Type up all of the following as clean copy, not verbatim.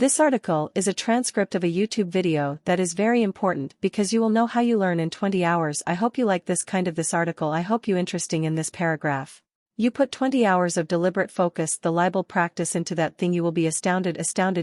This article is a transcript of a YouTube video that is very important because you will know how you learn in 20 hours. I hope you like this article. I hope you interesting in this paragraph. You put 20 hours of deliberate focus, the libel practice into that thing, you will be astounded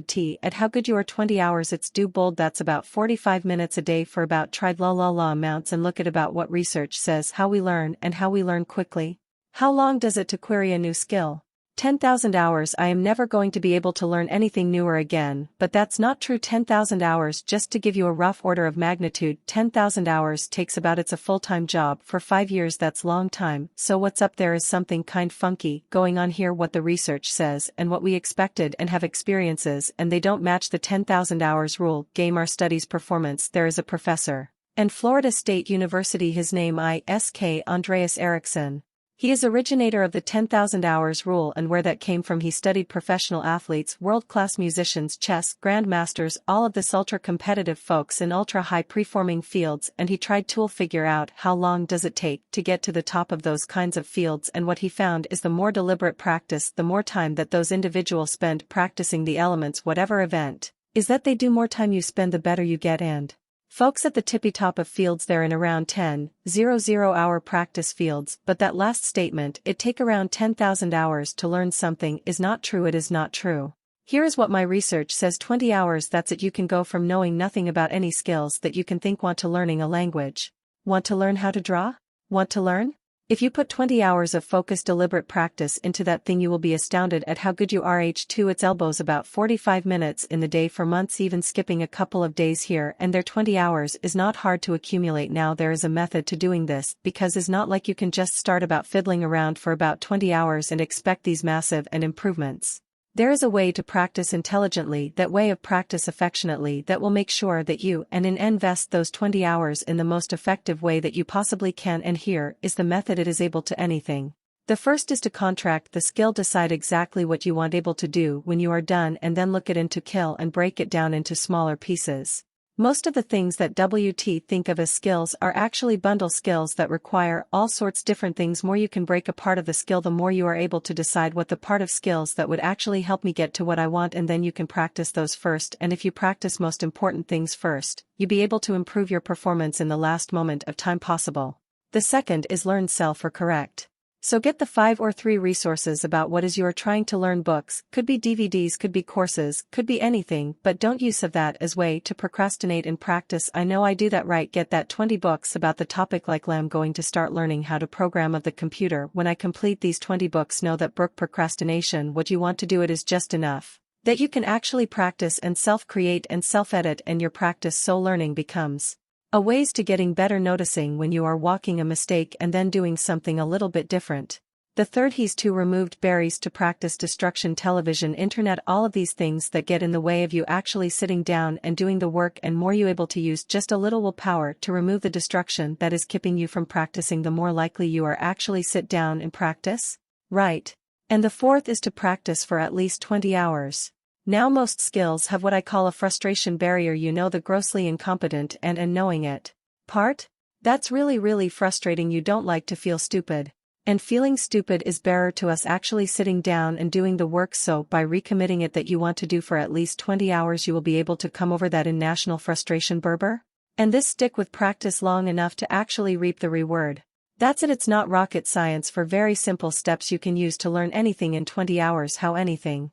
T at how good you are. 20 hours, it's do bold, that's about 45 minutes a day for about tried la amounts. And look at about what research says how we learn and how we learn quickly. How long does it to query a new skill? 10,000 hours. I am never going to be able to learn anything newer again, but that's not true. 10,000 hours, just to give you a rough order of magnitude, 10,000 hours takes about, it's a full-time job for 5 years. That's long time. So what's up there is something kind funky going on here. What the research says and what we expected and have experiences, and they don't match the 10,000 hours rule. Game our studies performance. There is a professor and Florida State University, his name is Andreas Ericsson. He is originator of the 10,000 hours rule, and where that came from, he studied professional athletes, world-class musicians, chess grandmasters, all of this ultra-competitive folks in ultra-high performing fields, and he tried to figure out how long does it take to get to the top of those kinds of fields. And what he found is the more deliberate practice, the more time that those individuals spend practicing the elements, whatever event is that they do, more time you spend the better you get. And folks at the tippy top of fields, they're in around 10,000 hour practice fields, but that last statement, it take around 10,000 hours to learn something, is not true. It is not true. Here is what my research says: 20 hours, that's it. You can go from knowing nothing about any skills that you can think, want to learning a language. Want to learn how to draw? Want to learn? If you put 20 hours of focused deliberate practice into that thing, you will be astounded at how good you are. H2 its elbows, about 45 minutes in the day for months, even skipping a couple of days here and there. 20 hours is not hard to accumulate. Now there is a method to doing this, because it's not like you can just start about fiddling around for about 20 hours and expect these massive and improvements. There is a way to practice intelligently, that way of practice affectionately, that will make sure that you and invest those 20 hours in the most effective way that you possibly can. And here is the method. It is able to anything. The first is to contract the skill. Decide exactly what you want able to do when you are done, and then look it into kill and break it down into smaller pieces. Most of the things that WT think of as skills are actually bundle skills that require all sorts different things. More you can break a part of the skill, the more you are able to decide what the part of skills that would actually help me get to what I want, and then you can practice those first. And if you practice most important things first, you be able to improve your performance in the last moment of time possible. The second is learn self or correct. So get the 5 or 3 resources about what is you are trying to learn. Books, could be DVDs, could be courses, could be anything, but don't use of that as way to procrastinate in practice. I know I do that, right? Get that 20 books about the topic, like I'm going to start learning how to program of the computer. When I complete these 20 books, know that procrastination, what you want to do, it is just enough that you can actually practice and self-create and self-edit, and your practice so learning becomes a ways to getting better, noticing when you are walking a mistake and then doing something a little bit different. The third, he's to removed berries to practice destruction, television, internet, all of these things that get in the way of you actually sitting down and doing the work. And more you able to use just a little willpower to remove the destruction that is keeping you from practicing, the more likely you are actually sit down and practice. Right. And the fourth is to practice for at least 20 hours. Now most skills have what I call a frustration barrier. You know, the grossly incompetent and knowing it part? That's really frustrating. You don't like to feel stupid. And feeling stupid is bearer to us actually sitting down and doing the work. So by recommitting it that you want to do for at least 20 hours, you will be able to come over that in national frustration Berber. And this stick with practice long enough to actually reap the reward. That's it. It's not rocket science. For very simple steps you can use to learn anything in 20 hours. How anything?